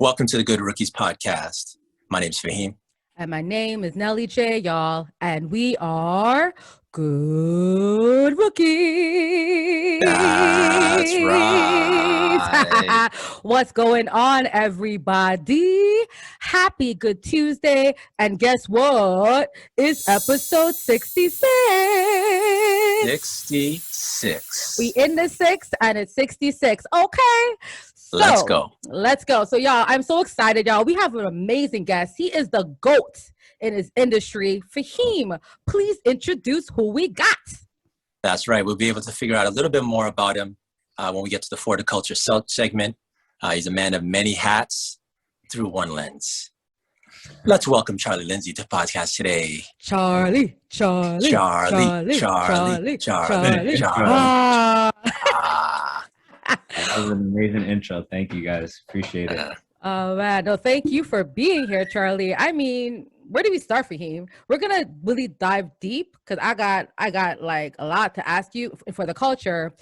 Welcome to the Good Rookies podcast. My name's Fahim. And my name is Nelly J, y'all. And we are Good Rookies. That's right. What's going on, everybody? Happy Good Tuesday. And guess what? It's episode 66. 66. We in the sixth and it's 66. Okay. So, let's go. So, y'all, I'm so excited, y'all. We have an amazing guest. He is the GOAT in his industry. Fahim, please introduce who we got. That's right. We'll be able to figure out a little bit more about him when we get to the For the Culture segment. He's a man of many hats through one lens. Let's welcome Charlie Lindsay to the podcast today. Charlie. That was an amazing intro. Thank you, guys. Appreciate it. Oh, man. No, thank you for being here, Charlie. I mean, where do we start for him? We're going to really dive deep because I got like a lot to ask you for the culture.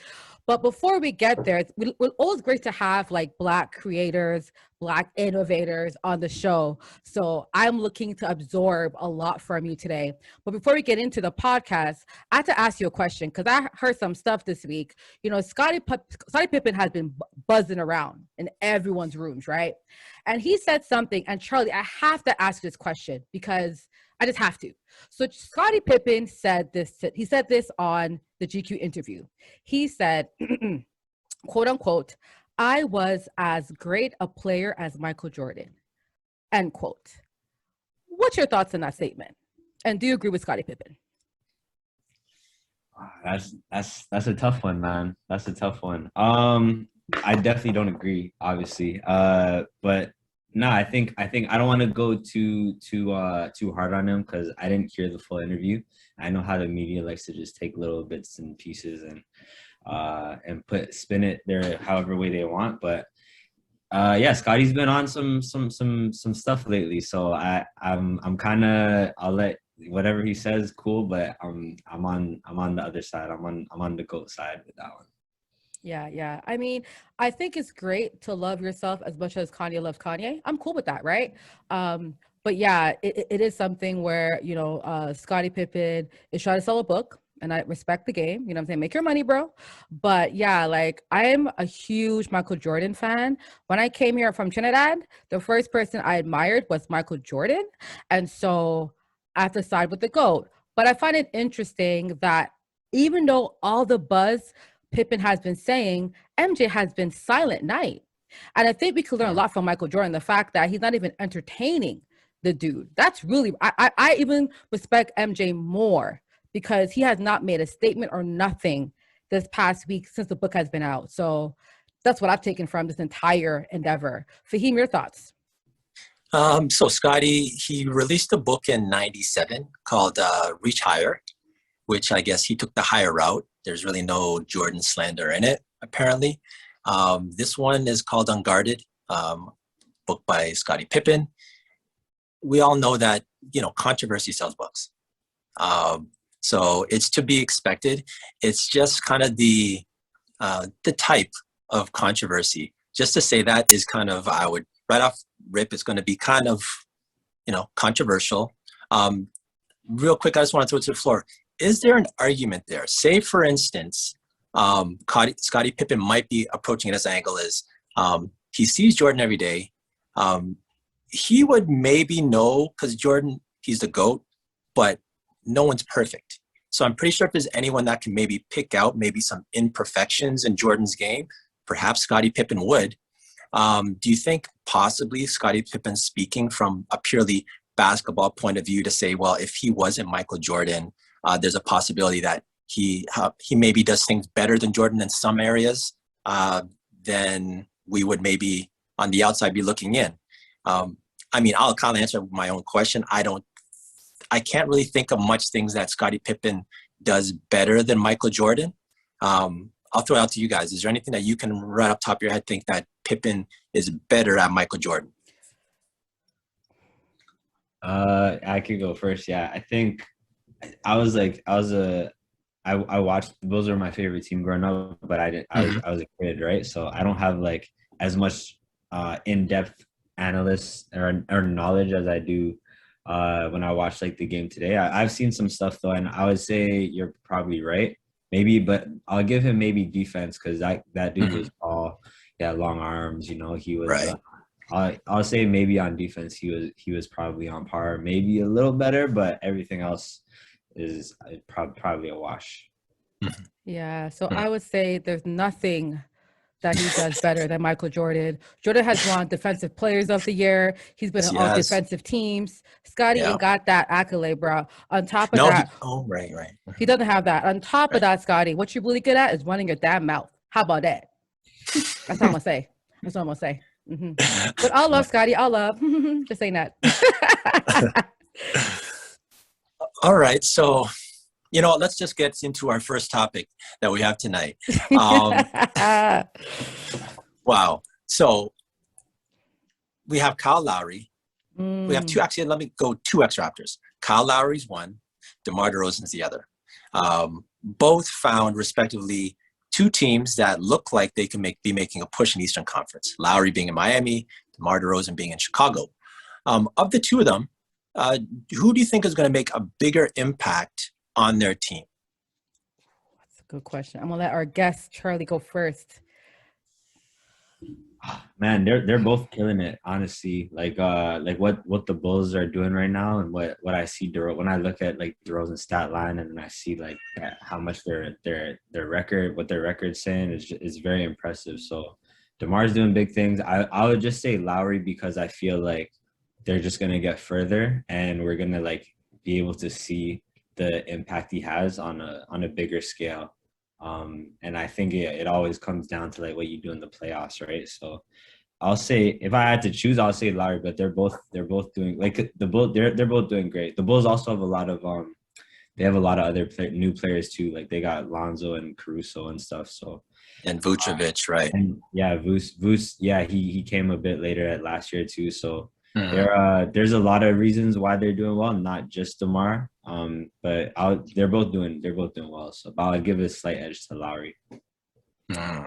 But before we get there, it's always great to have like Black creators, Black innovators on the show. So I'm looking to absorb a lot from you today. But before we get into the podcast, I have to ask you a question because I heard some stuff this week. You know, Scottie Pippen has been buzzing around in everyone's rooms, right? And he said something, and Charlie, I have to ask this question because I just have to. So Scottie Pippen said this. He said this on the GQ interview. He said, quote unquote, "I was as great a player as Michael Jordan," end quote. What's your thoughts on that statement? And do you agree with Scottie Pippen? That's a tough one, man. That's a tough one. I definitely don't agree, obviously. But no, I think I don't want to go too hard on him because I didn't hear the full interview. I know how the media likes to just take little bits and pieces and spin it there however way they want. But yeah, Scottie's been on some stuff lately, so I'm kind of, I'll let whatever he says cool, but I'm on the other side. I'm on the GOAT side with that one. Yeah. I mean, I think it's great to love yourself as much as Kanye loves Kanye. I'm cool with that, right? But yeah, it is something where, you know, Scottie Pippen is trying to sell a book, and I respect the game. You know what I'm saying? Make your money, bro. But yeah, like I'm a huge Michael Jordan fan. When I came here from Trinidad, the first person I admired was Michael Jordan. And so I have to side with the GOAT. But I find it interesting that even though all the buzz Pippen has been saying, MJ has been silent night. And I think we could learn a lot from Michael Jordan, the fact that he's not even entertaining the dude. That's really, I even respect MJ more because he has not made a statement or nothing this past week since the book has been out. So that's what I've taken from this entire endeavor. Fahim, your thoughts? So Scottie, he released a book in 97 called Reach Higher, which I guess he took the higher route. There's really no Jordan slander in it, apparently. This one is called Unguarded, book by Scottie Pippen. We all know that, you know, controversy sells books. So it's to be expected. It's just kind of the type of controversy. Just to say that is kind of, I would, right off rip, it's going to be kind of, you know, controversial. Real quick, I just want to throw it to the floor. Is there an argument there? Say, for instance, Scottie Pippen might be approaching it as an angle is he sees Jordan every day. He would maybe know, because Jordan, he's the GOAT, but no one's perfect. So I'm pretty sure if there's anyone that can maybe pick out maybe some imperfections in Jordan's game, perhaps Scottie Pippen would. Do you think possibly Scottie Pippen speaking from a purely basketball point of view to say, well, if he wasn't Michael Jordan, there's a possibility that he maybe does things better than Jordan in some areas, then we would maybe on the outside be looking in. I mean, I'll kind of answer my own question. I can't really think of much things that Scottie Pippen does better than Michael Jordan. I'll throw it out to you guys. Is there anything that you can right up top of your head think that Pippen is better at Michael Jordan? I could go first. Yeah, I think I watched, those are my favorite team growing up, but I was a kid, right? So I don't have like as much in-depth analyst or knowledge as I do when I watched like the game today. I've seen some stuff though, and I would say you're probably right. Maybe, but I'll give him maybe defense because that dude was tall. He had long arms. You know, he was. Right. I'll say maybe on defense he was probably on par, maybe a little better, but everything else is probably a wash. Yeah, so I would say there's nothing that he does better than Michael Jordan. Jordan has won Defensive Players of the Year. He's been Yes, on he all has. defensive teams. Scottie Yeah. ain't got that accolade, bro. On top of No. that, Right. he doesn't have that. On top of that, Scottie, what you're really good at is running your damn mouth. How about that? That's what I'm gonna say. That's what I'm gonna say. But I love Scottie. I love. Just saying that. All right. So, you know, let's just get into our first topic that we have tonight. Wow. So we have Kyle Lowry. We have two, actually, let me go two ex-Raptors. Kyle Lowry's one, Demar Derozan's the other. Both found, respectively, two teams that look like they can be making a push in Eastern Conference. Lowry being in Miami, Demar Derozan being in Chicago. Of the two of them, who do you think is going to make a bigger impact on their team? That's a good question. I'm gonna let our guest Charlie go first. Man, they're both killing it, honestly. Like what the Bulls are doing right now, and what I see when I look at like DeRozan's stat line, and I see like how much their record, what their record's saying is very impressive. So DeMar's doing big things. I would just say Lowry because I feel like they're just gonna get further, and we're gonna like be able to see the impact he has on a bigger scale. And I think it always comes down to like what you do in the playoffs, right? So I'll say if I had to choose, I'll say Lowry, but they're both doing like the Bulls. They're both doing great. The Bulls also have a lot of they have a lot of other new players too. Like they got Lonzo and Caruso and stuff. So And Vucevic, right? and yeah, Vuce, yeah, he came a bit later at last year too. So there's a lot of reasons why they're doing well, not just DeMar. But they're both doing well. So I'll give a slight edge to Lowry.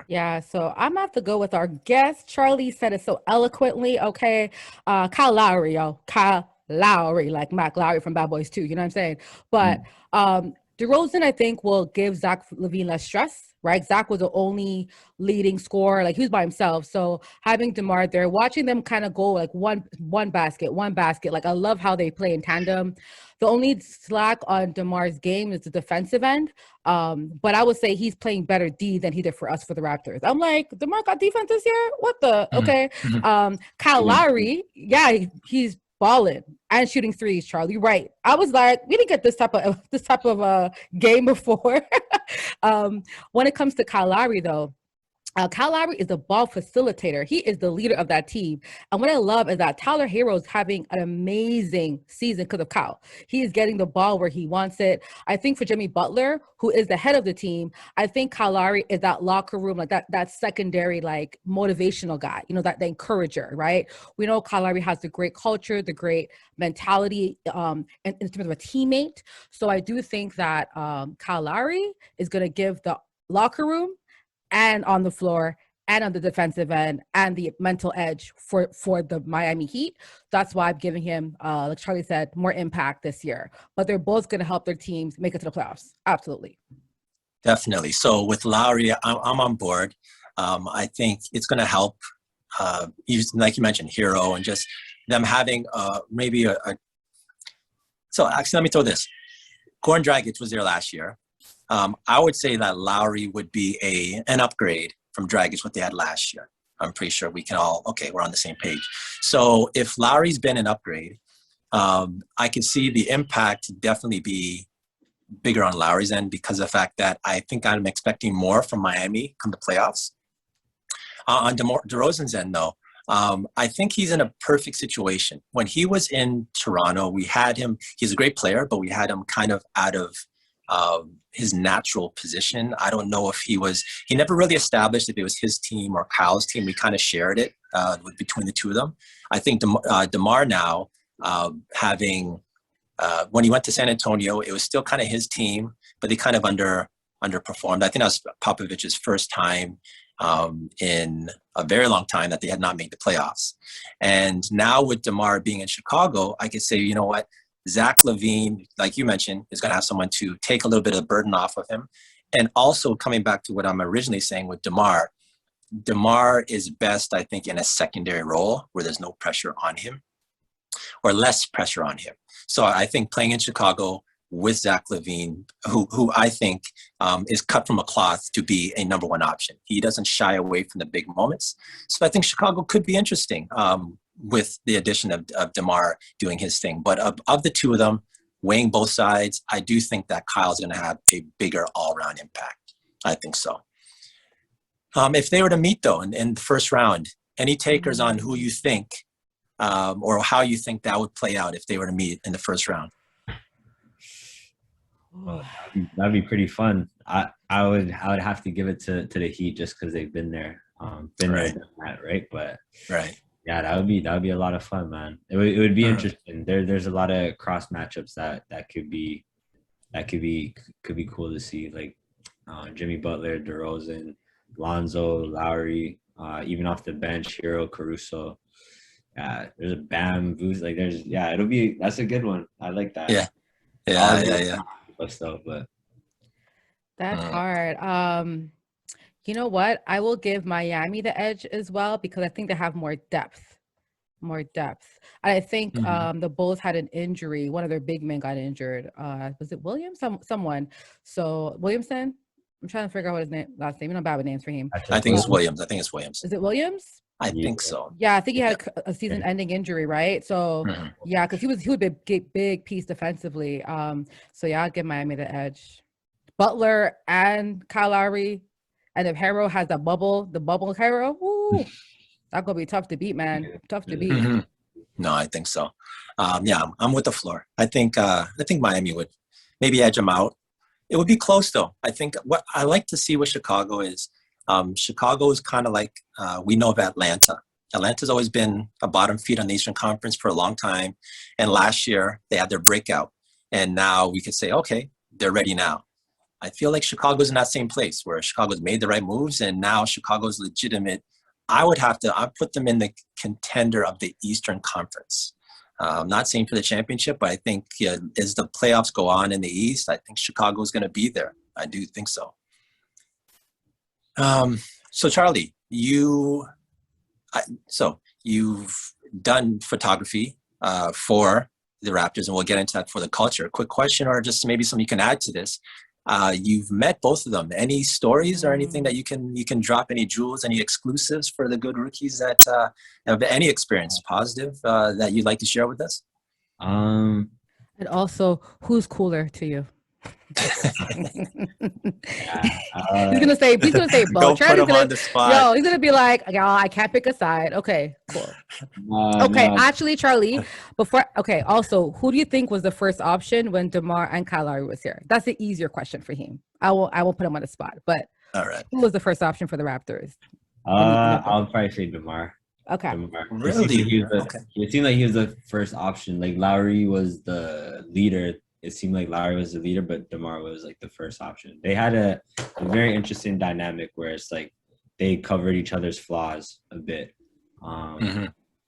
Yeah, so I'm gonna have to go with our guest. Charlie said it so eloquently. Okay, Kyle Lowry, yo, Kyle Lowry, like Mac Lowry from Bad Boys 2. You know what I'm saying? But DeRozan, I think, will give Zach LaVine less stress. Right, Zach was the only leading scorer, like he was by himself. So having DeMar there, watching them kind of go like one basket. Like I love how they play in tandem. The only slack on DeMar's game is the defensive end. But I would say he's playing better D than he did for us for the Raptors. I'm like, DeMar got defense this year? What the? Okay. Kyle Lowry, yeah, he's balling and shooting threes, Charlie. Right. I was like, we didn't get this type of game before. When it comes to Kyle Lowry, though, Kyle Lowry is the ball facilitator. He is the leader of that team. And what I love is that Tyler Hero is having an amazing season because of Kyle. He is getting the ball where he wants it. I think for Jimmy Butler, who is the head of the team, I think Kyle Lowry is that locker room, like that secondary, like motivational guy, you know, the encourager, right? We know Kyle Lowry has the great culture, the great mentality in terms of a teammate. So I do think that Kyle Lowry is going to give the locker room and on the floor and on the defensive end and the mental edge for the Miami Heat. That's why I'm giving him, like Charlie said, more impact this year. But they're both going to help their teams make it to the playoffs. Absolutely. Definitely. So with Lowry, I'm on board. I think it's going to help, like you mentioned, Hero, and just them having maybe a. So actually, let me throw this. Goran Dragic was there last year. I would say that Lowry would be an upgrade from Dragic, what they had last year. I'm pretty sure we can all, okay, we're on the same page. So if Lowry's been an upgrade, I can see the impact definitely be bigger on Lowry's end because of the fact that I think I'm expecting more from Miami come the playoffs. On DeRozan's end, though, I think he's in a perfect situation. When he was in Toronto, we had him, he's a great player, but we had him kind of out of his natural position. I don't know if he never really established if it was his team or Kyle's team. We kind of shared it between the two of them. I think DeMar now having, when he went to San Antonio, it was still kind of his team, but they kind of underperformed. I think that was Popovich's first time in a very long time that they had not made the playoffs. And now with DeMar being in Chicago, I could say, you know what, Zach LaVine, like you mentioned, is going to have someone to take a little bit of the burden off of him. And also coming back to what I'm originally saying with DeMar is best, I think, in a secondary role where there's no pressure on him or less pressure on him. So I think playing in Chicago with Zach LaVine, who I think is cut from a cloth to be a number one option. He doesn't shy away from the big moments. So I think Chicago could be interesting with the addition of DeMar doing his thing. But of the two of them, weighing both sides, I do think that Kyle's going to have a bigger all-around impact. I think so. If they were to meet, though, in the first round, any takers on who you think or how you think that would play out if they were to meet in the first round? Well, that'd be pretty fun. I would have to give it to the Heat just because they've been there, Right. done that, right? But Right. yeah, that would be a lot of fun, man. It would be interesting. There's a lot of cross matchups that could be cool to see, like Jimmy Butler, Derozan, Lonzo, Lowry, even off the bench, Hero, Caruso. Yeah, there's a Bam, Vooz, like that's a good one. I like that. Yeah. Stuff, but That's hard. You know what? I will give Miami the edge as well because I think they have more depth. And I think the Bulls had an injury. One of their big men got injured. Was it Williams? Someone. So Williamson. I'm trying to figure out what his last name. I'm bad with names for him. I think it's Williams. Is it Williams? I think so. Yeah, I think he had a season-ending injury, right? So yeah, because he would be a big piece defensively. So yeah, I'll give Miami the edge. Butler and Kyle Lowry, and if Hero has the bubble Hero, woo, that's gonna be tough to beat, man. Tough to beat. No, I think so. Yeah, I'm with the floor. I think Miami would maybe edge them out. It would be close though. I think what I like to see with Chicago is. Chicago is kind of like we know of Atlanta. Atlanta's always been a bottom feed on the Eastern Conference for a long time. And last year, they had their breakout. And now we could say, okay, they're ready now. I feel like Chicago's in that same place where Chicago's made the right moves and now Chicago's legitimate. I put them in the contender of the Eastern Conference. I'm not saying for the championship, but I think as the playoffs go on in the East, I think Chicago's going to be there. I do think so. So Charlie, you've done photography for the Raptors, and we'll get into that for the culture. Quick question, or just maybe something you can add to this. You've met both of them. Any stories or anything that you can drop? Any jewels, any exclusives for the good rookies that have any experience positive that you'd like to share with us? And also, who's cooler to you? He's gonna say both. Put him on the spot. He's gonna be like, y'all, I can't pick a side. Okay, cool. Actually, Charlie, also, who do you think was the first option when DeMar and Kyle Lowry was here? That's the easier question for him. I won't put him on the spot, but all right, who was the first option for the Raptors? I'll probably say DeMar. Okay. DeMar. Really? It seemed like he was the first option. Like Lowry was the leader. It seemed like Lowry was the leader, but DeMar was like the first option. They had a very interesting dynamic where it's like they covered each other's flaws a bit.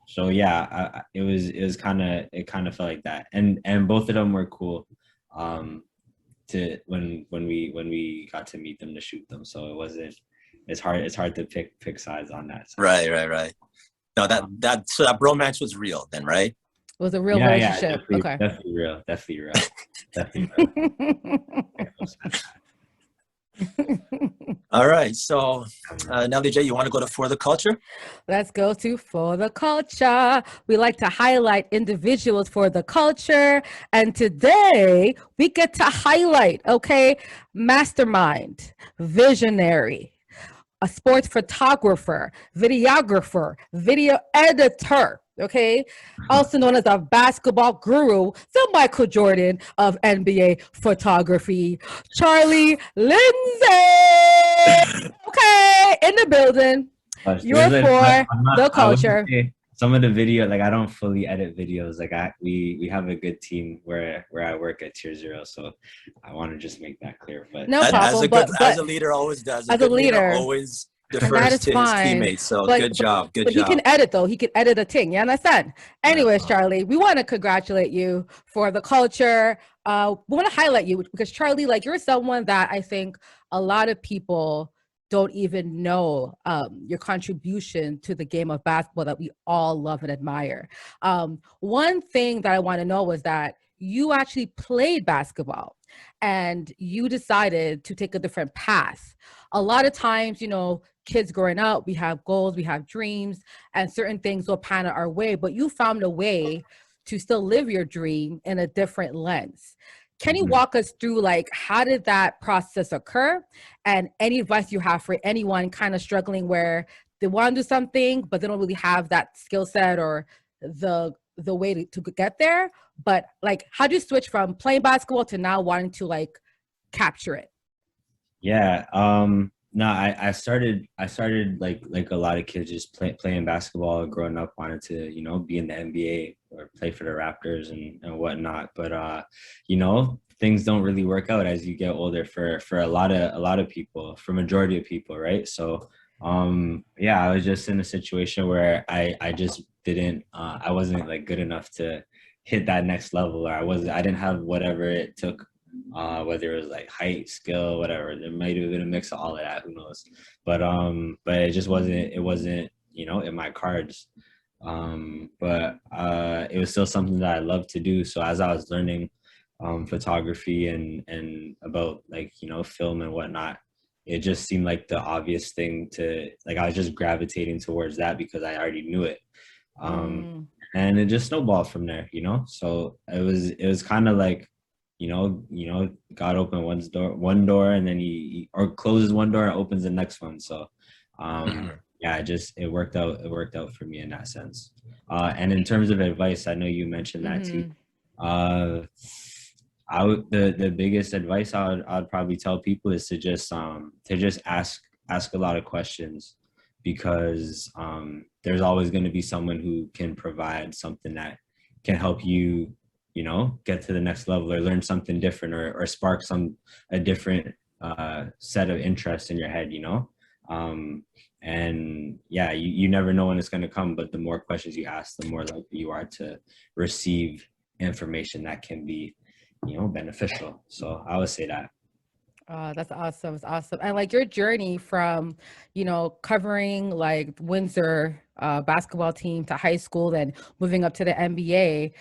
So yeah, it kind of felt like that, and both of them were cool. To when we got to meet them to shoot them, so it's hard to pick sides on that side. Right. No, that bromance was real then, right? It was a real relationship. Yeah, definitely real. All right. So, Nelly J, you want to go to For the Culture? Let's go to For the Culture. We like to highlight individuals for the culture. And today we get to highlight, mastermind, visionary, a sports photographer, videographer, video editor. Also known as a basketball guru, the Michael Jordan of NBA photography, Charlie Lindsay. In the building. You're for the culture. Some of the video, like I don't fully edit videos. Like we have a good team where I work at Tier Zero, so I want to just make that clear. But no problem. As a leader always does. As a leader always the And that first is to his fine. teammates. So But good job. Good but he job. can edit though. He can edit a thing. You understand? Anyways, Yeah. Charlie, we want to congratulate you for the culture. We want to highlight you because Charlie, like you're someone that I think a lot of people don't even know your contribution to the game of basketball that we all love and admire. One thing that I want to know was that you actually played basketball and you decided to take a different path. A lot of times, you know, kids growing up, we have goals, we have dreams, and certain things will pan out our way, but you found a way to still live your dream in a different lens. Can you walk us through like how did that process occur and any advice you have for anyone kind of struggling where they want to do something but they don't really have that skill set or the way to get there, but like how do you switch from playing basketball to now wanting to like capture it? Yeah. No, I started like a lot of kids just playing basketball growing up, wanted to, you know, be in the NBA or play for the Raptors and whatnot. But you know, things don't really work out as you get older for a lot of people, for majority of people, right? So yeah, I was just in a situation where I just didn't I wasn't like good enough to hit that next level, or I didn't have whatever it took, whether it was like height, skill, whatever. There might have been a mix of all of that, who knows. But it just wasn't, you know, in my cards. But it was still something that I loved to do. So as I was learning photography and about, like, you know, film and whatnot, it just seemed like the obvious thing to, like, I was just gravitating towards that because I already knew it. And it just snowballed from there, you know. So it was kind of like, God opened one door, and then he or closes one door and opens the next one. So, yeah, it worked out. It worked out for me in that sense. And in terms of advice, I know you mentioned that too. Uh, the biggest advice I would probably tell people is to just ask a lot of questions, because there's always going to be someone who can provide something that can help you, you know, get to the next level or learn something different, or spark a different set of interests in your head, you know. And yeah, you never know when it's going to come, but the more questions you ask, the more likely you are to receive information that can be, you know, beneficial. So I would say that. That's awesome. It's awesome. And like your journey from, you know, covering like Windsor basketball team to high school, then moving up to the NBA,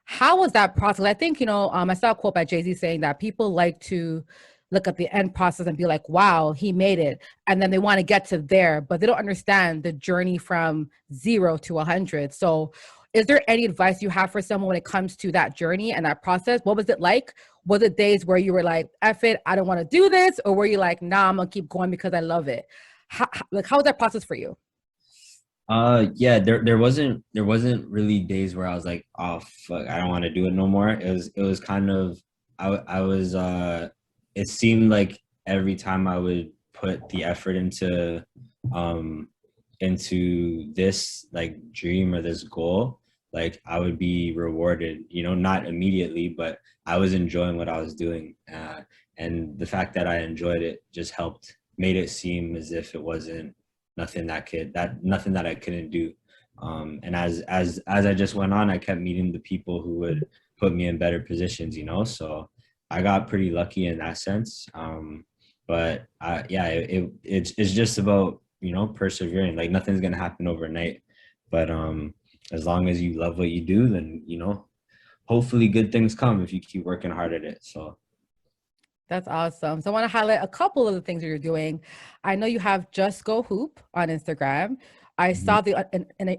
how was that process? I think, you know, I saw a quote by Jay-Z saying that people like to look at the end process and be like, wow, he made it. And then they want to get to there, but they don't understand the journey from 0 to 100. So is there any advice you have for someone when it comes to that journey and that process? What was it like? Was it days where you were like, F it, I don't want to do this? Or were you like, nah, I'm gonna keep going because I love it? How was that process for you? Yeah, there wasn't really days where I was like, oh fuck, I don't want to do it no more. It was kind of, I was it seemed like every time I would put the effort um into this like dream or this goal, like I would be rewarded, you know, not immediately, but I was enjoying what I was doing. And the fact that I enjoyed it just made it seem as if it wasn't nothing that I couldn't do. And as I just went on, I kept meeting the people who would put me in better positions, you know. So I got pretty lucky in that sense. But yeah, it's just about, you know, persevering. Like nothing's gonna happen overnight, but as long as you love what you do, then, you know, hopefully good things come if you keep working hard at it. So That's awesome. So I want to highlight a couple of the things that you're doing. I know you have Just Go Hoop on Instagram. I mhm. saw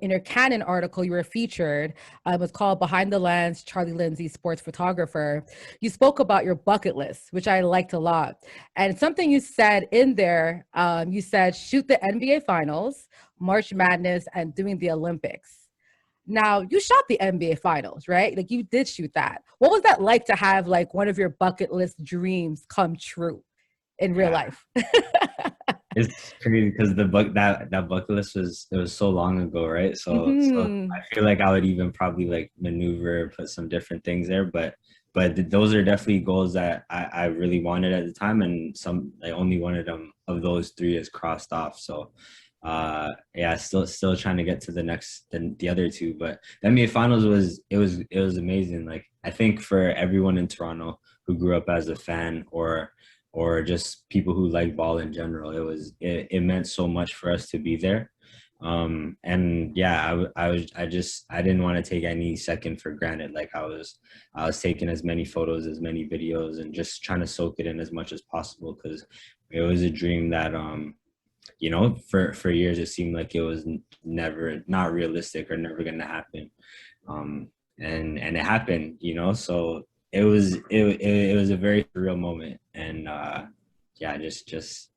in your Canon article you were featured. It was called Behind the Lens, Charlie Lindsay, Sports Photographer. You spoke about your bucket list, which I liked a lot. And something you said in there, you said shoot the NBA Finals, March Madness, and doing the Olympics. Now, you shot the NBA Finals, right? Like you did shoot that. What was that like to have like one of your bucket list dreams come true in real Yeah, life? it's crazy because that bucket list was so long ago, right? So Hmm. I feel like I would even probably like maneuver, put some different things there, but but those are definitely goals that I really wanted at the time, and only one of them of those three is crossed off. So yeah, still trying to get to the other two. But the NBA finals was amazing. Like, I think for everyone in Toronto who grew up as a fan, or just people who like ball in general, it meant so much for us to be there. And yeah, I didn't want to take any second for granted. Like, I was taking as many photos, as many videos, and just trying to soak it in as much as possible, because it was a dream that you know, for years it seemed like it was never, not realistic, or never going to happen. And it happened, you know. So it was a very surreal moment, and yeah, just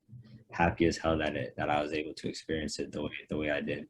happy as hell that I was able to experience it the way I did.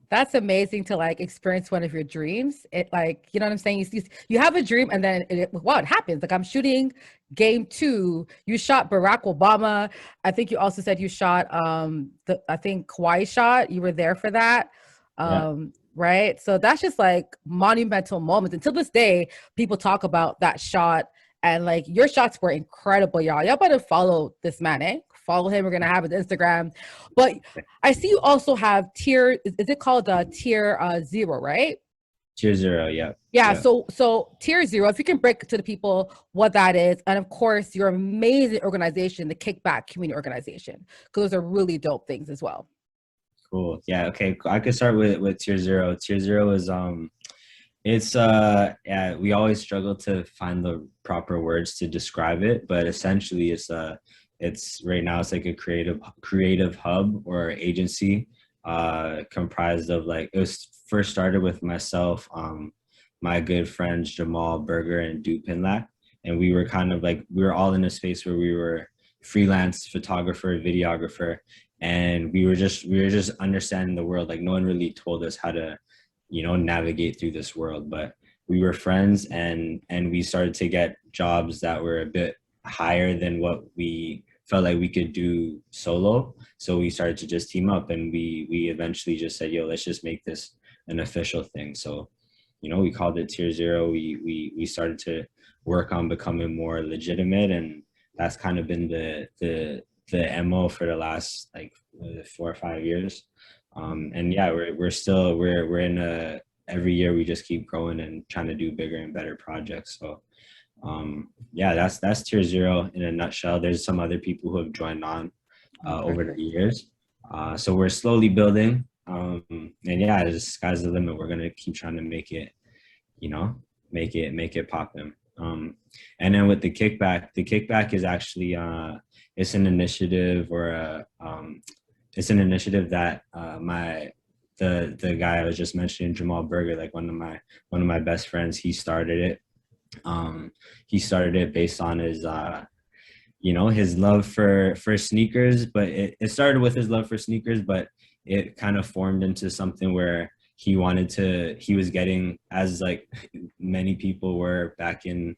That's amazing to like experience one of your dreams. It, like, you know what I'm saying? You have a dream, and then wow, it happens. Like, I'm shooting game 2. You shot Barack Obama. I think you also said you shot I think Kawhi shot. You were there for that. Yeah. Right. So that's just like monumental moments. Until this day, people talk about that shot, and like your shots were incredible, y'all. Y'all better follow this man, eh? Follow him. We're gonna have his Instagram. But I see you also have tier. Is it called tier 0, right? Tier 0, yeah. Yeah. So tier 0. If you can break to the people what that is, and of course your amazing organization, the Kickback Community Organization, because those are really dope things as well. Cool. Yeah. Okay. I could start with tier 0. Tier 0 is it's yeah, we always struggle to find the proper words to describe it, but essentially it's right now it's like a creative hub or agency comprised of, like, it was first started with myself, my good friends Jamal Berger and Dupinlac, and we were kind of like, we were all in a space where we were freelance photographer, videographer, and we were just understanding the world. Like, no one really told us how to, you know, navigate through this world, but we were friends, and we started to get jobs that were a bit higher than what we felt like we could do solo. So we started to just team up, and we eventually just said, yo, let's just make this an official thing. So, you know, we called it tier 0. We started to work on becoming more legitimate, and that's kind of been the MO for the last like 4 or 5 years. And yeah, we're in a, every year we just keep growing and trying to do bigger and better projects. So yeah, that's tier 0 in a nutshell. There's some other people who have joined on over the years. So we're slowly building. And yeah, the sky's the limit. We're gonna keep trying to make it, you know, make it poppin'. And then with the kickback is actually it's an initiative, or it's an initiative that the guy I was just mentioning, Jamal Berger, like one of my best friends, he started it. He started it based on his you know, his love for sneakers, but it started with his love for sneakers, but it kind of formed into something where he was getting, as like many people were back in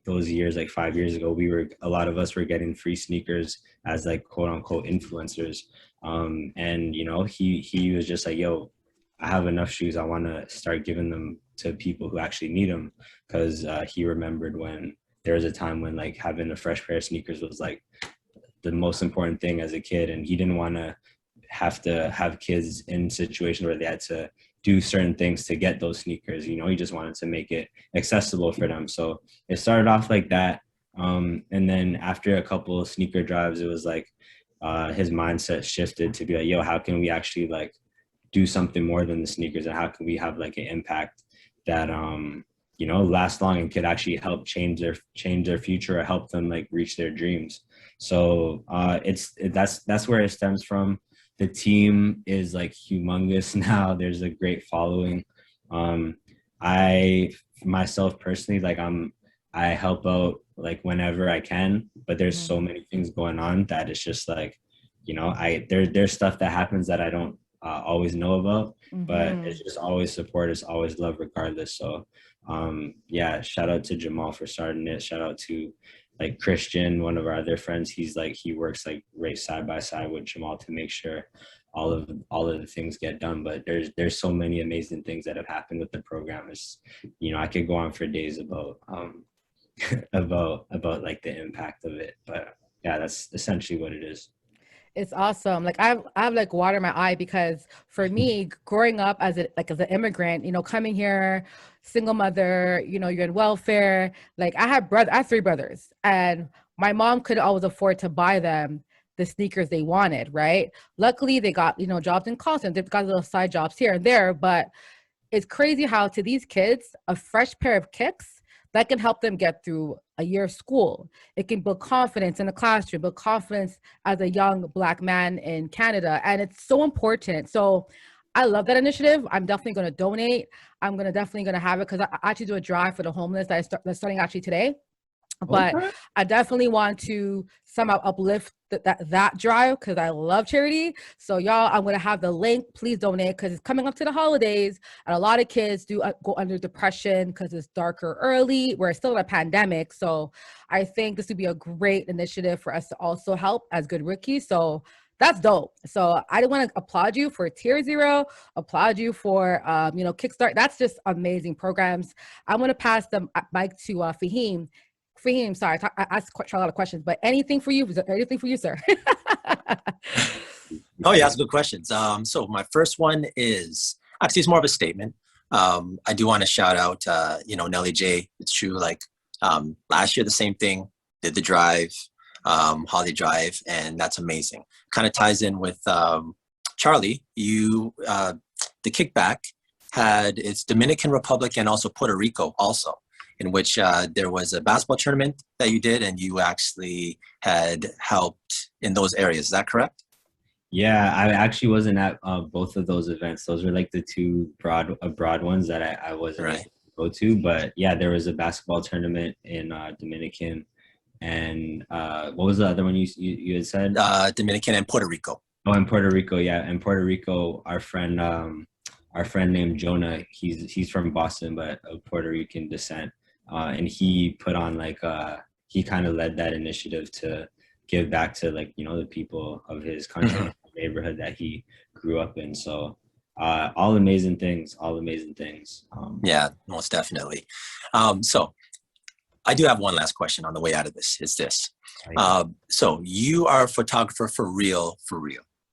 those years, like 5 years ago, a lot of us were getting free sneakers as like quote unquote influencers. And you know, he was just like, yo, I have enough shoes. I want to start giving them to people who actually need them. Cause he remembered when there was a time when like having a fresh pair of sneakers was like the most important thing as a kid. And he didn't want to have kids in situations where they had to do certain things to get those sneakers. You know, he just wanted to make it accessible for them. So it started off like that. And then after a couple of sneaker drives, it was like his mindset shifted to be like, yo, how can we actually like do something more than the sneakers, and how can we have like an impact that you know, last long and could actually help change their future, or help them like reach their dreams. So that's where it stems from. The team is like humongous now. There's a great following. I myself personally, like I help out like whenever I can, but there's so many things going on that it's just like, you know, there's stuff that happens that I don't always know about, but it's just always support, it's always love regardless. So yeah, shout out to Jamal for starting it. Shout out to like Christian, one of our other friends. He works like right side by side with Jamal to make sure all of the things get done. But there's so many amazing things that have happened with the program. It's, you know, I could go on for days about about like the impact of it. But yeah, that's essentially what it is. It's awesome. Like I have like water in my eye because for me, growing up as as an immigrant, coming here, single mother, you're in welfare. Like I have three brothers, and my mom could always afford to buy them the sneakers they wanted, right? Luckily, they got jobs in call center. They've got little side jobs here and there, but it's crazy how to these kids, a fresh pair of kicks that can help them get through a year of school. It can build confidence in the classroom, build confidence as a young Black man in Canada. And it's so important. So I love that initiative. I'm definitely going to donate. Definitely going to have it because I actually do a drive for the homeless that's starting actually today. But Okay. I definitely want to somehow uplift that drive because I love charity. So y'all, I'm gonna have the link. Please donate because it's coming up to the holidays, and a lot of kids do go under depression because it's darker early. We're still in a pandemic, so I think this would be a great initiative for us to also help as good rookies. So that's dope. So I want to applaud you for Tier Zero, applaud you for Kickstart. That's just amazing programs. I'm gonna pass the mic to Fahim. Fahim, sorry, I asked quite a lot of questions, but anything for you? Anything for you, sir? Oh yeah, that's good questions. So my first one is actually it's more of a statement. I do want to shout out, Nelly J. It's true. Like last year, the same thing. Did the drive, holiday drive, and that's amazing. Kind of ties in with Charlie. The Kickback had its Dominican Republic and also Puerto Rico also, in which there was a basketball tournament that you did, and you actually had helped in those areas. Is that correct? Yeah, I actually wasn't at both of those events. Those were like the two broad ones that I wasn't able Right. to go to. But yeah, there was a basketball tournament in Dominican, and what was the other one you had said? Dominican and Puerto Rico. Oh, in Puerto Rico, yeah, in Puerto Rico, our friend named Jonah, he's from Boston, but of Puerto Rican descent, and he put on he kind of led that initiative to give back to the people of his country, neighborhood that he grew up in. So all amazing things, all amazing things. Yeah, most definitely. So I do have one last question on the way out of this. Is this? So you are a photographer for real,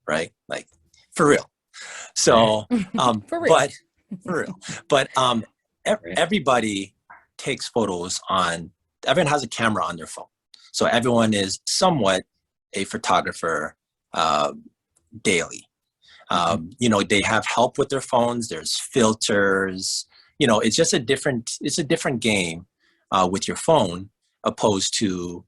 right? Like for real. So, For real. but for real, but everybody takes photos everyone has a camera on their phone. So everyone is somewhat a photographer daily. They have help with their phones. There's filters. It's just it's a different game with your phone opposed to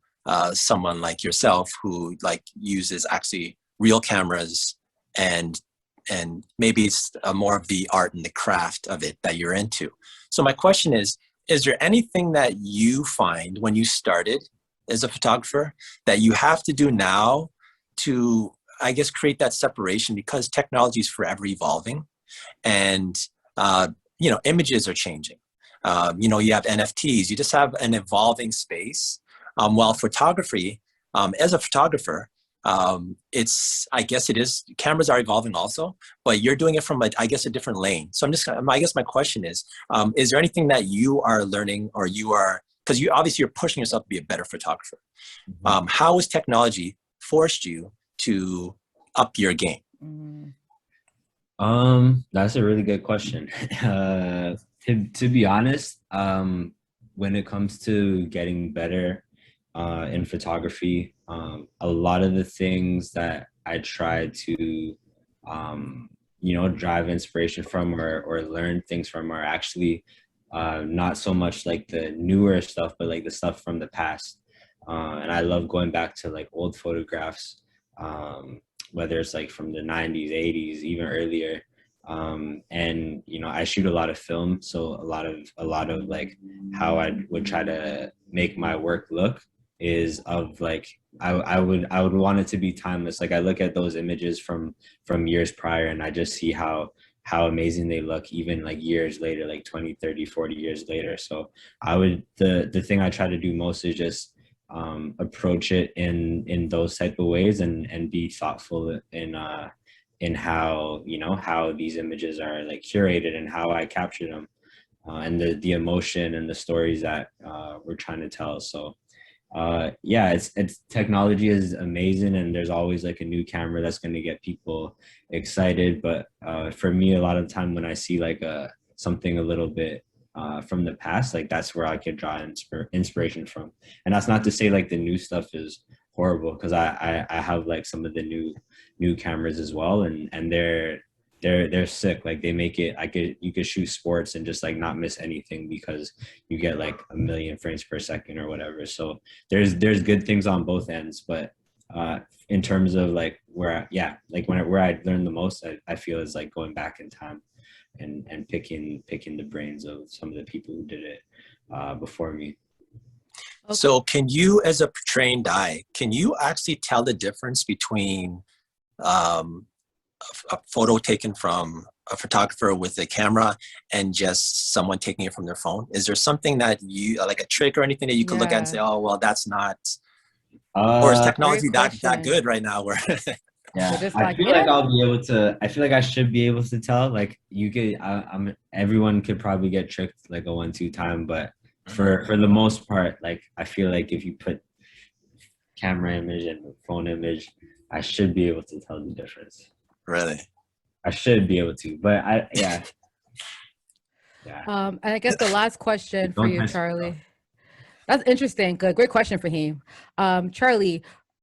someone like yourself who uses actually real cameras and maybe it's more of the art and the craft of it that you're into. So my question is there anything that you find when you started as a photographer that you have to do now to, I guess, create that separation because technology is forever evolving and, images are changing. You have NFTs, you just have an evolving space. While photography, as a photographer, I guess it is, cameras are evolving also, but you're doing it from a different lane. So I guess my question is there anything that you are learning or because you're pushing yourself to be a better photographer. How has technology forced you to up your game? That's a really good question. To be honest, when it comes to getting better in photography, a lot of the things that I try to drive inspiration from or learn things from are actually not so much like the newer stuff, but like the stuff from the past. And I love going back to like old photographs, whether it's like from the 90s, 80s, even earlier. And I shoot a lot of film, so a lot of like how I would try to make my work look is of like I would want it to be timeless. Like I look at those images from years prior and I just see how amazing they look even like years later, like 20, 30, 40 years later. So the thing I try to do most is just approach it in those type of ways and be thoughtful in how how these images are like curated and how I capture them. and the emotion and the stories that we're trying to tell. So yeah, it's technology is amazing, and there's always like a new camera that's going to get people excited. But for me, a lot of time when I see like something a little bit from the past, like that's where I could draw inspiration from. And that's not to say like the new stuff is horrible, because I have like some of the new cameras as well, and they're sick. Like they make it, you could shoot sports and just like not miss anything because you get like 1,000,000 frames per second or whatever. So there's good things on both ends, but in terms of like where I learned the most, I feel is like going back in time and picking the brains of some of the people who did it before me. Okay. So can you, as a trained eye, can you actually tell the difference between a photo taken from a photographer with a camera and just someone taking it from their phone? Is there something that you, like a trick or anything that you could look at and say, oh, well, that's not, or is technology that good right now? Where yeah, I feel like I'll be able to, I feel like I should be able to tell. Like you could, everyone could probably get tricked like a 1-2 time, but for the most part, like I feel like if you put camera image and phone image, I should be able to tell the difference. Really? I should be able to, but yeah. And I guess the last question for you, Charlie. That's interesting. Good, great question for him. Charlie,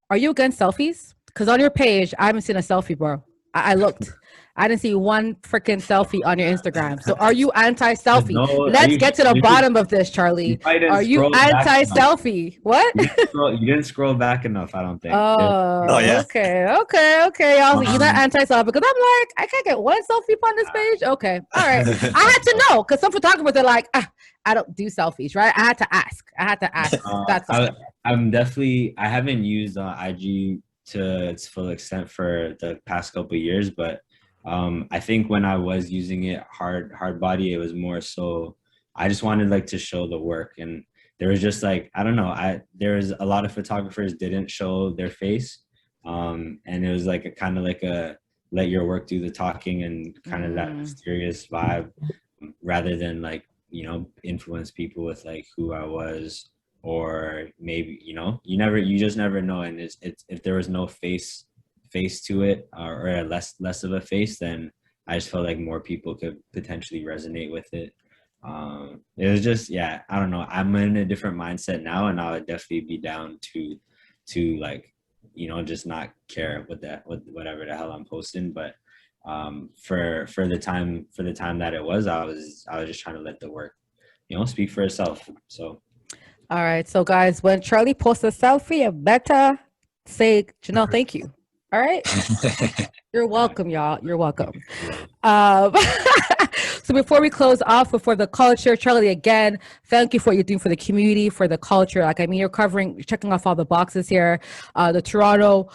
are you against selfies? Because on your page, I haven't seen a selfie, bro. I looked. I didn't see one freaking selfie on your Instagram. So are you anti-selfie? No, Let's get to the bottom of this, Charlie. Are you anti-selfie? What? You didn't scroll back enough, I don't think. Oh, yeah. Okay. I was like, you're not anti-selfie, because I'm like, I can't get one selfie on this page. Okay. All right. I had to know, because some photographers are like, I don't do selfies, right? I had to ask. That's I haven't used IG to its full extent for the past couple of years, but I think when I was using it hard body, it was more so I just wanted like to show the work, and there was just like, I don't know, there was a lot of photographers didn't show their face, and it was like a kind of like a let your work do the talking and kind of that mysterious vibe, rather than like, you know, influence people with like who I was, or maybe, you know, you just never know. And it's if there was no face to it, or less of a face, then I just felt like more people could potentially resonate with it. It was just, yeah, I don't know, I'm in a different mindset now, and I would definitely be down to like, you know, just not care with whatever the hell I'm posting. But for the time that it was, I was just trying to let the work, you know, speak for itself. So all right, so guys, when Charlie posts a selfie, you better say, Janelle, thank you. All right. You're welcome, y'all. You're welcome. So before we close off, before the culture, Charlie, again, thank you for what you're doing for the community, for the culture. Like, I mean, you're checking off all the boxes here. The Toronto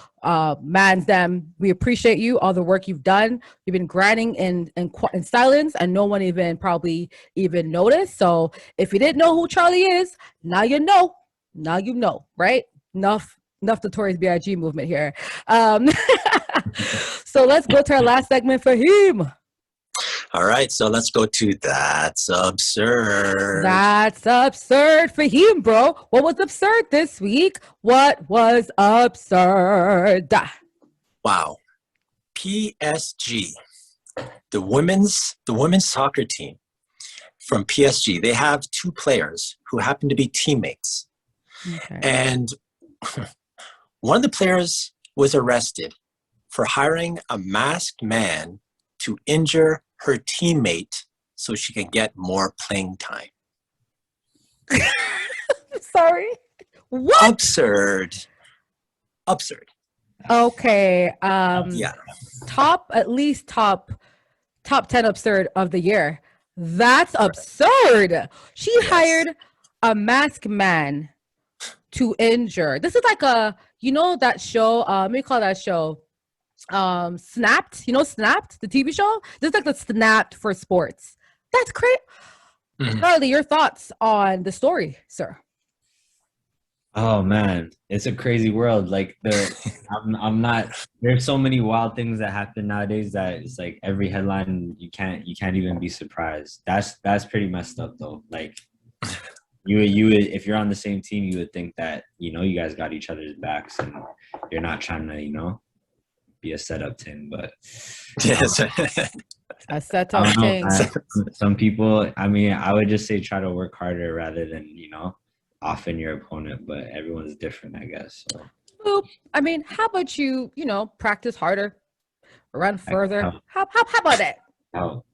Mans Dem, we appreciate you, all the work you've done. You've been grinding in silence, and no one probably even noticed. So if you didn't know who Charlie is, now you know. Now you know, right? Enough Notorious B.I.G. movement here. So let's go to our last segment for him. All right, so let's go to That's Absurd. That's absurd for him, bro. What was absurd this week? What was absurd? Wow. PSG, the women's soccer team from PSG, they have two players who happen to be teammates. Okay. And one of the players was arrested for hiring a masked man to injure her teammate so she can get more playing time. Sorry. What? Absurd. Okay. Yeah. At least top 10 absurd of the year. That's absurd. She hired a masked man to injure. This is like that show, let me call that show Snapped. You know Snapped, the TV show? This is like the Snapped for sports. That's great. Charlie, your thoughts on the story, sir? Oh man, it's a crazy world. Like I'm not. There's so many wild things that happen nowadays that it's like every headline you can't even be surprised. That's pretty messed up though. Like you would if you're on the same team, you would think that you guys got each other's backs and you're not trying to be a setup thing. But Yes. A set I of don't know, things. man. Some people. I mean, I would just say try to work harder rather than offend your opponent. But everyone's different, I guess. So Boop. I mean, how about you practice harder, run that can further? help. How about that? Help.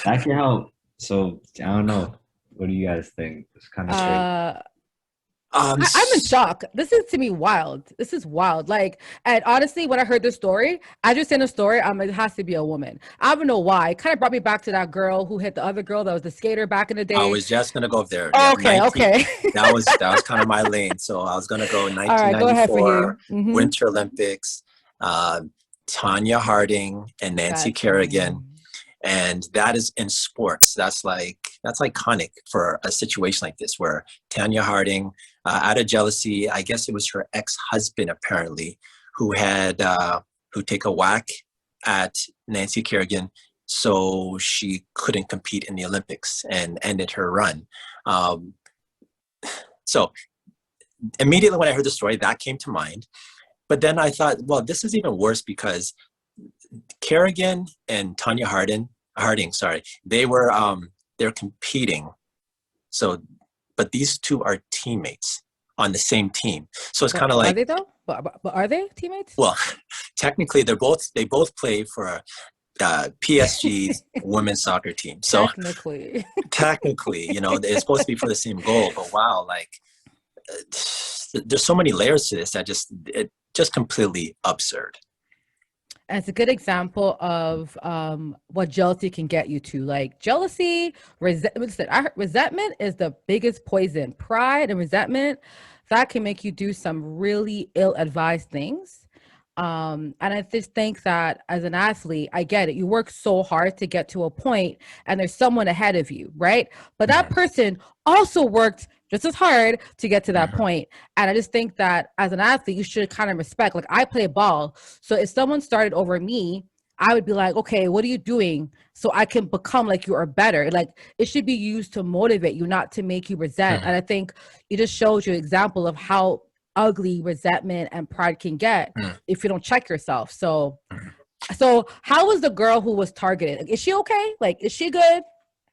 That can help. So I don't know. What do you guys think? It's kind of strange. I'm in shock. This is to me wild. This is wild. Like, and honestly, when I heard this story, I just seen a story. I'm like, it has to be a woman. I don't know why. It kind of brought me back to that girl who hit the other girl that was the skater back in the day. I was just gonna go there. Oh, Yeah, okay. That was kind of my lane. So I was gonna go All right, go ahead, 1994 Fahim. Winter Olympics, Tanya Harding and Nancy Kerrigan. And that is in sports. That's iconic for a situation like this, where Tanya Harding, out of jealousy, I guess it was her ex-husband apparently, who had who take a whack at Nancy Kerrigan, so she couldn't compete in the Olympics and ended her run. So immediately when I heard the story, that came to mind. But then I thought, well, this is even worse because Kerrigan and Tanya Harding, they're competing. So, but these two are teammates on the same team. So it's kind of like, are they though? But are they teammates? well, technically they both play for PSG's women's soccer team. So technically, it's supposed to be for the same goal. But wow, like there's so many layers to this that just completely absurd. And it's a good example of what jealousy can get you to. Like jealousy, resentment is the biggest poison. Pride and resentment, that can make you do some really ill-advised things. And I just think that as an athlete, I get it. You work so hard to get to a point and there's someone ahead of you, right? But that person also worked just as hard to get to that point. And I just think that as an athlete, you should kind of respect, like I play ball. So if someone started over me, I would be like, okay, what are you doing? So I can become like you or better. Like it should be used to motivate you, not to make you resent. And I think it just shows you an example of how ugly resentment and pride can get if you don't check yourself. So how was the girl who was targeted? Is she okay? Like, is she good?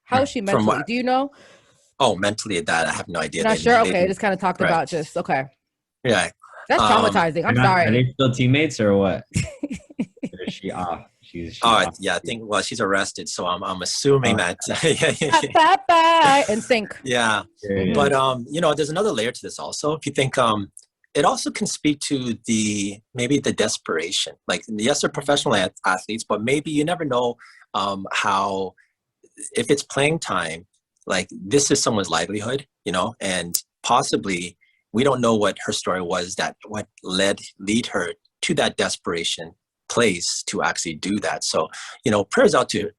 How is she mentally? Do you know? Oh, mentally, that I have no idea. Not sure. Okay, just kind of talked about just okay. Yeah, that's traumatizing. I'm sorry. Are they still teammates or what? Or is she off? She's off. Yeah, I think. Well, she's arrested, so I'm assuming that. Bye in sync. Yeah, but there's another layer to this also. If you think, it also can speak to maybe the desperation. Like, yes, they're professional athletes, but maybe you never know how, if it's playing time, like this is someone's livelihood, and possibly we don't know what her story was, what lead her to that desperation place to actually do that. So, prayers out to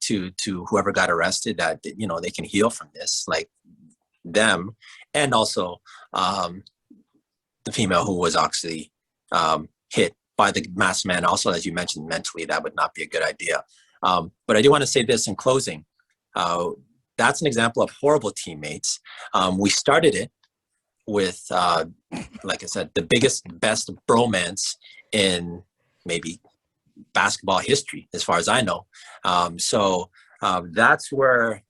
whoever got arrested, that, they can heal from this, like them, and also the female who was actually hit by the masked man. Also, as you mentioned, mentally, that would not be a good idea. But I do want to say this in closing. That's an example of horrible teammates. We started it with, like I said, the best bromance in maybe basketball history, as far as I know. So that's where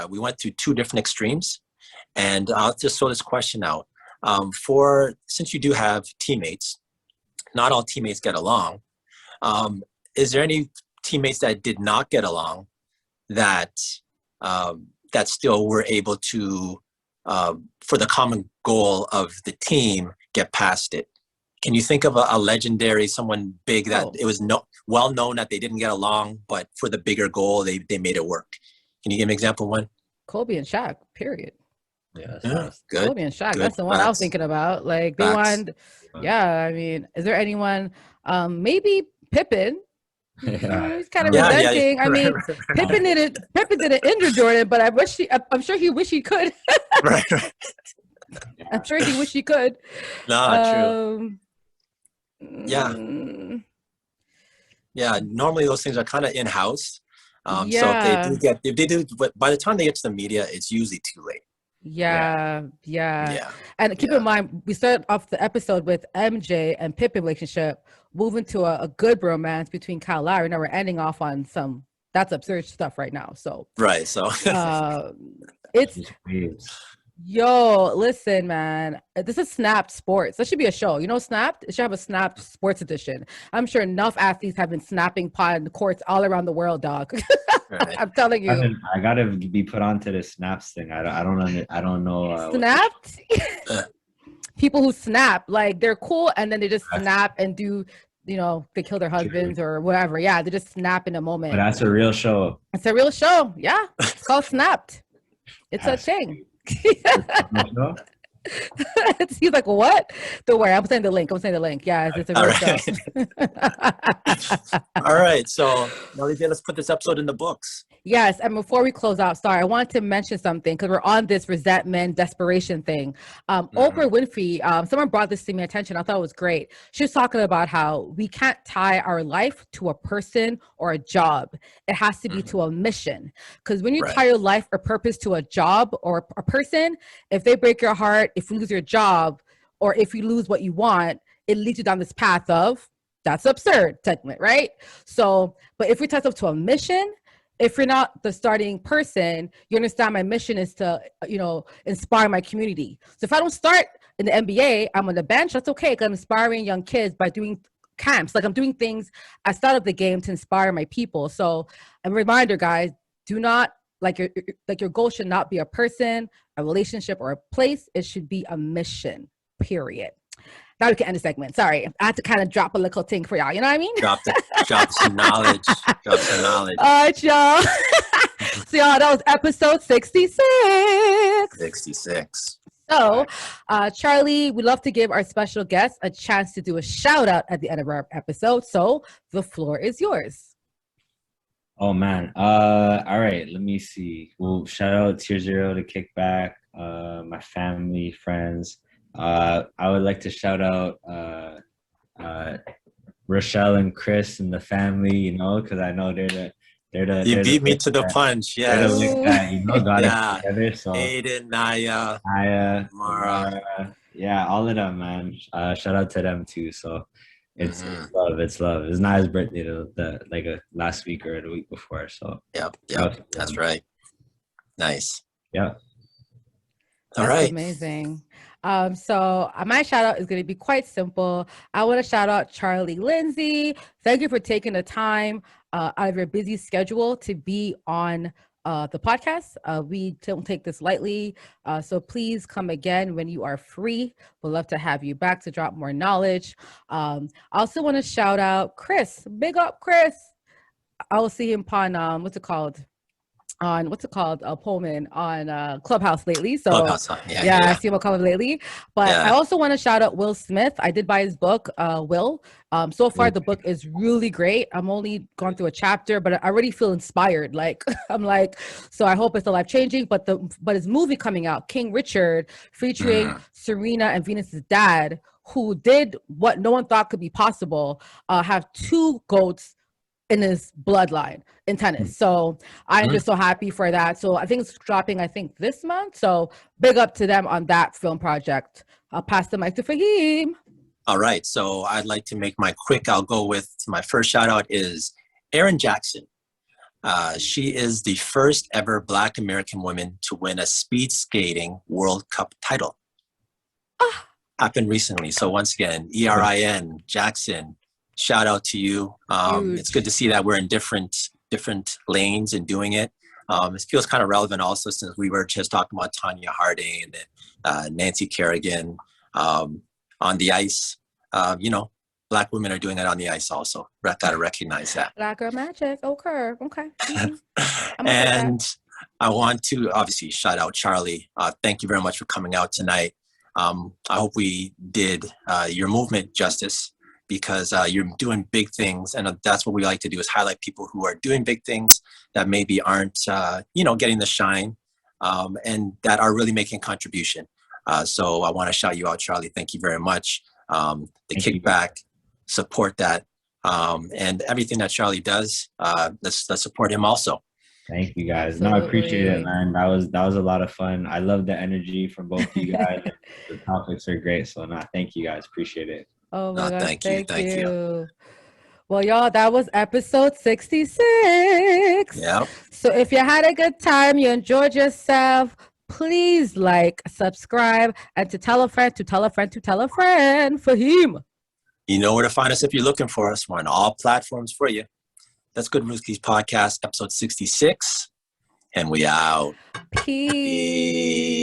we went to two different extremes. And I'll just throw this question out. Since you do have teammates, not all teammates get along. Is there any teammates that did not get along that still were able to, for the common goal of the team, get past it? Can you think of a legendary, someone big that it was well known that they didn't get along, but for the bigger goal, they made it work? Can you give an example of one? Kobe and Shaq, period. Yeah, good. Kobe and Shaq, good. that's the one I was thinking about. Like they wanted, I mean, is there anyone, maybe Pippen? He's kind of resenting. Yeah. I mean, Pippen didn't injure Jordan, but I'm sure he wish he could. Right. I'm sure he wish he could. No, true. Yeah. mm, Yeah, normally those things are kind of in-house. So yeah. if they do, but by the time they get to the media, it's usually too late. Yeah, yeah. Yeah, And keep yeah, in mind, we started off the episode with MJ and Pippen relationship, moving to a good romance between Kyle Lowry. Now we're ending off on some that's absurd stuff right now. So right. So uh it's Just waves. yo, listen, man. This is Snapped Sports. That should be a show. You know, Snapped? It should have a Snapped Sports edition. I'm sure enough athletes have been snapping pod the courts all around the world, dog. right. I'm telling you. I gotta be put onto the snaps thing. I don't know. Snapped? Uh, People who snap, like they're cool and then they just snap and do, they kill their husbands or whatever. Yeah, they just snap in a moment. But that's a real show. It's a real show. Yeah. It's called Snapped. It's a thing. He's like, what? Don't worry, I'm sending the link. Yeah, it's a real show. All right. So Melody, let's put this episode in the books. Yes, and before we close out, sorry, I want to mention something because we're on this resentment, desperation thing. Oprah Winfrey, someone brought this to my attention. I thought it was great. She was talking about how we can't tie our life to a person or a job. It has to be to a mission. Because when you tie your life or purpose to a job or a person, if they break your heart, if you lose your job, or if you lose what you want, it leads you down this path of that's absurd segment, right? So, but if we tie up to a mission, if you're not the starting person, you understand my mission is to, inspire my community. So if I don't start in the NBA, I'm on the bench, that's okay, because I'm inspiring young kids by doing camps. Like I'm doing things outside of the game to inspire my people. So a reminder, guys, do not, your goal should not be a person, a relationship, or a place. It should be a mission, period. Now we can end the segment. Sorry, I had to kind of drop a little thing for y'all. You know what I mean? Drop some knowledge. Drop some knowledge. All right, y'all. So y'all, that was episode 66. 66. So, Charlie, we'd love to give our special guest a chance to do a shout out at the end of our episode. So the floor is yours. Oh man. All right. Let me see. Well, shout out Tier Zero to Kickback, my family, friends. I would like to shout out Rochelle and Chris and the family, because I know they're the You beat me to the punch, yes. Got it together. So Aiden, Naya, Mara, yeah, all of them, man. Shout out to them too. So it's love. It's love. It's Naya's birthday last week or the week before. So yep, that's right. Nice. Yeah. All right. Amazing. So my shout out is going to be quite simple. I want to shout out Charlie Lindsay. Thank you for taking the time out of your busy schedule to be on the podcast. We don't take this lightly. So please come again when you are free. We'd love to have you back to drop more knowledge. I also want to shout out Chris. Big up, Chris. I will see him on Pullman on Clubhouse lately. So Clubhouse, I see him on Clubhouse lately. But I also want to shout out Will Smith. I did buy his book, Will. So far the book is really great. I'm only gone through a chapter, but I already feel inspired. So I hope it's a life changing. But his movie coming out, King Richard, featuring Serena and Venus's dad, who did what no one thought could be possible, have two GOATs in his bloodline in tennis. So I'm just so happy for that. So I think it's dropping, this month. So big up to them on that film project. I'll pass the mic to Fahim. All right. So I'd like to make I'll go with my first shout out is Erin Jackson. She is the first ever Black American woman to win a speed skating World Cup title. Happened recently. So once again, ERIN Jackson, shout out to you. It's good to see that we're in different lanes and doing it. It feels kind of relevant also since we were just talking about Tanya Harding and then Nancy Kerrigan on the ice. Black women are doing it on the ice also. Got to recognize that. Black girl magic. Okay. And I want to obviously shout out Charlie. Thank you very much for coming out tonight. I hope we did your movement justice, because you're doing big things, and that's what we like to do, is highlight people who are doing big things that maybe aren't, getting the shine, and that are really making a contribution. So I want to shout you out, Charlie. Thank you very much. The Thank you. Kickback, support that. And everything that Charlie does, let's support him also. Thank you guys. No, I appreciate it, Absolutely. man. That was a lot of fun. I love the energy from both you guys. The topics are great. So thank you guys. Appreciate it. Oh my gosh, Thank you. thank you. Well, y'all, that was episode 66. Yeah. So if you had a good time, you enjoyed yourself, please like, subscribe, and to tell a friend, to tell a friend, to tell a friend for him. You know where to find us if you're looking for us. We're on all platforms for you. That's Good Rooskies Podcast, episode 66. And we out. Peace.